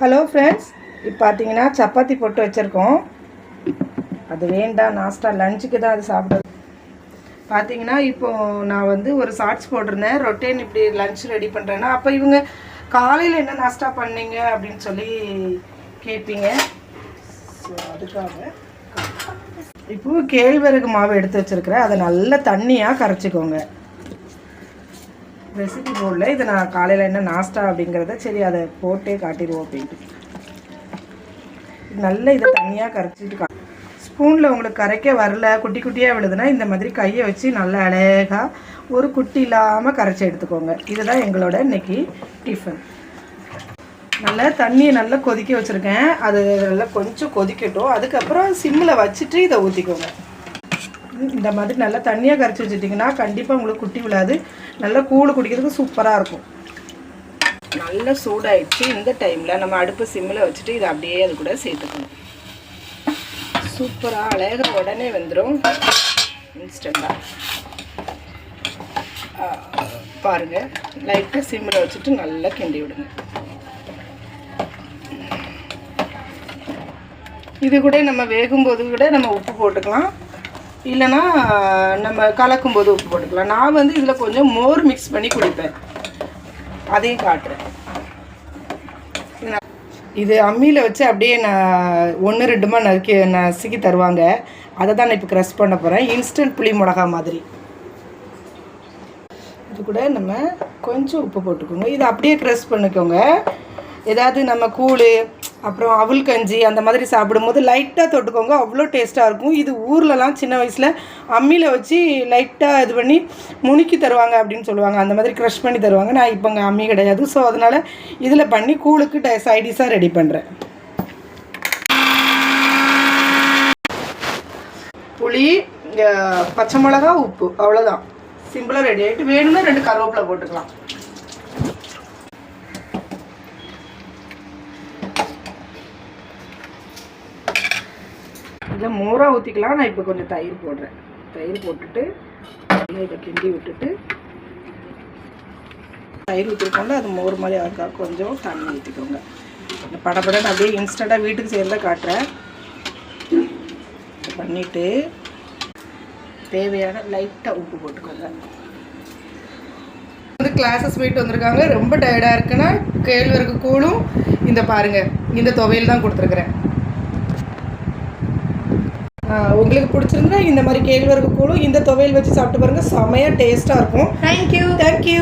Hello friends, இப்போ பார்த்தீங்கன்னா சப்பாத்தி போட்டு வச்சுருக்கோம். அது வேண்டாம், நாஸ்டா லஞ்சுக்கு தான் அது சாப்பிடுறது. பார்த்தீங்கன்னா இப்போது நான் வந்து ஒரு ஷார்ட்ஸ் போட்டிருந்தேன், ரொட்டேன் இப்படி லஞ்ச் ரெடி பண்ணுறேன்னா. அப்போ இவங்க காலையில் என்ன நாஸ்டா பண்ணீங்க அப்படின்னு சொல்லி கேட்பீங்க. ஸோ அதுக்காக இப்போது கேழ்வரகு மாவு எடுத்து வச்சுருக்கிறேன். அதை நல்லா தண்ணியாக கரைச்சிக்கோங்க. ரெசிபி போடல, இதை நான் காலையில் என்ன நாஸ்டா அப்படிங்கிறத சரி அதை போட்டே காட்டிடுவோம் அப்படின்ட்டு. நல்லா இதை தனியாக கரைச்சிட்டு ஸ்பூனில் உங்களுக்கு கரைக்க வரல, குட்டி குட்டியாக விழுதுன்னா இந்த மாதிரி கையை வச்சு நல்லா அழகாக ஒரு குட்டி இல்லாமல் கரைச்சி எடுத்துக்கோங்க. இதுதான் எங்களோட இன்னைக்கு டிஃபன். நல்லா தண்ணியை நல்லா கொதிக்க வச்சுருக்கேன். அது நல்லா கொஞ்சம் கொதிக்கட்டும். அதுக்கப்புறம் சிம்மில் வச்சுட்டு இதை ஊற்றிக்கோங்க. இந்த மாதிரி நல்லா தண்ணியாக கரைச்சி வச்சுட்டிங்கன்னா கண்டிப்பாக உங்களுக்கு குட்டி விழாது. நல்லா கூழ் குடிக்கிறதுக்கு சூப்பராக இருக்கும். நல்லா சூடாயிடுச்சு. இந்த டைமில் நம்ம அடுப்பு சிம்மில் வச்சுட்டு இதை அப்படியே அது கூட சேர்த்துக்கணும். சூப்பராக அழகாக உடனே வந்துடும், இன்ஸ்டண்ட்டாக. பாருங்கள், லைட்டாக சிம்மில் வச்சுட்டு நல்லா கிண்டி விடுங்க. இது கூட நம்ம வேகும்போது கூட நம்ம உப்பு போட்டுக்கலாம், இல்லைன்னா நம்ம கலக்கும்போது உப்பு போட்டுக்கலாம். நான் வந்து இதில் கொஞ்சம் மோர் மிக்ஸ் பண்ணி குடிப்பேன், அதையும் காட்டுறேன். இது அம்மியில் வச்சு அப்படியே நான் 1-2 நசுக்கி தருவாங்க. அதை தான் நான் இப்போ க்ரஷ் பண்ண போகிறேன். இன்ஸ்டன்ட் புளி மிளகா மாதிரி. இது கூட நம்ம கொஞ்சம் உப்பு போட்டுக்கோங்க. இதை அப்படியே க்ரஷ் பண்ணிக்கோங்க. ஏதாவது நம்ம கூழ் அப்புறம் அவல் கஞ்சி அந்த மாதிரி சாப்பிடும்போது லைட்டாக தொட்டுக்கோங்க, அவ்வளோ டேஸ்ட்டாக இருக்கும். இது ஊர்லலாம் சின்ன வயசில் அம்மியில் வச்சு லைட்டாக இது பண்ணி முணுக்கி தருவாங்க அப்படின்னு சொல்லுவாங்க. அந்த மாதிரி க்ரஷ் பண்ணி தருவாங்க. நான் இப்போ அங்கே அம்மி கிடையாது, ஸோ அதனால் இதில் பண்ணி கூழுக்கு சைடிஷாக ரெடி பண்ணுறேன். புளி, பச்சை மிளகா, உப்பு, அவ்வளோதான். சிம்பிளாக ரெடி ஆகிட்டு. வேணும்னா 2 கருவேப்பிலை போட்டுக்கலாம். இதில் மோராக ஊற்றிக்கலாம். நான் இப்போ கொஞ்சம் தயிர் போடுறேன். தயிர் போட்டுட்டு இதை கிண்டி விட்டுட்டு, தயிர் ஊற்றிருக்கோங்க, அது மோர் மாதிரி ஆக்கா கொஞ்சம் தண்ணி ஊற்றிக்கோங்க. இந்த படப்படன்னு அப்படியே இன்ஸ்டண்ட்டாக வீட்டுக்கு சேர்ந்தா காட்டுறேன். பண்ணிவிட்டு தேவையான லைட்டாக உப்பு போட்டுக்கோங்க. வந்து கிளாஸஸ் போயிட்டு வந்திருக்காங்க, ரொம்ப டயர்டாக இருக்குன்னா கேழ்வரகு கூழும் இந்த பாருங்கள் இந்த துவையல் தான் கொடுத்துருக்குறேன். உங்களுக்கு பிடிச்சிருந்தா இந்த மாதிரி கேழ்வரகு கூழும் இந்த துவையல் வச்சு சாப்பிட்டு பாருங்கள், செமையாக டேஸ்ட்டாக இருக்கும். தேங்க்யூ.